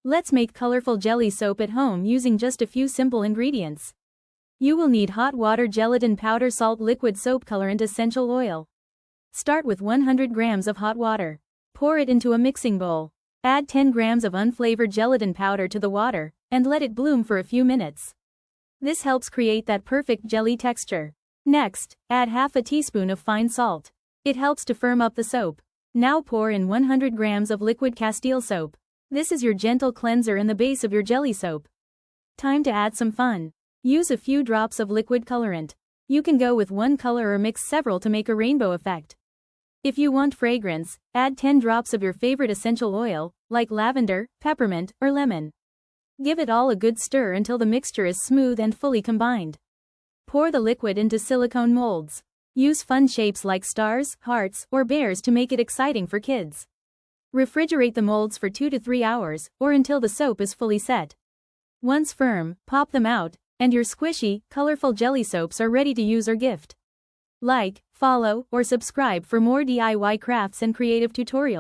Let's make colorful jelly soap at home using just a few simple ingredients. You will need hot water, gelatin powder, salt, liquid soap, colorant, essential oil. Start with 100 grams of hot water. Pour it into a mixing bowl. Add 10 grams of unflavored gelatin powder to the water, and let it bloom for a few minutes. This helps create that perfect jelly texture. Next, add half a teaspoon of fine salt. It helps to firm up the soap. Now pour in 100 grams of liquid Castile soap. This is your gentle cleanser and the base of your jelly soap. Time to add some fun. Use a few drops of liquid colorant. You can go with one color or mix several to make a rainbow effect. If you want fragrance, add 10 drops of your favorite essential oil, like lavender, peppermint, or lemon. Give it all a good stir until the mixture is smooth and fully combined. Pour the liquid into silicone molds. Use fun shapes like stars, hearts, or bears to make it exciting for kids. Refrigerate the molds for 2 to 3 hours, or until the soap is fully set. Once firm, pop them out, and your squishy, colorful jelly soaps are ready to use or gift. Like, follow, or subscribe for more DIY crafts and creative tutorials.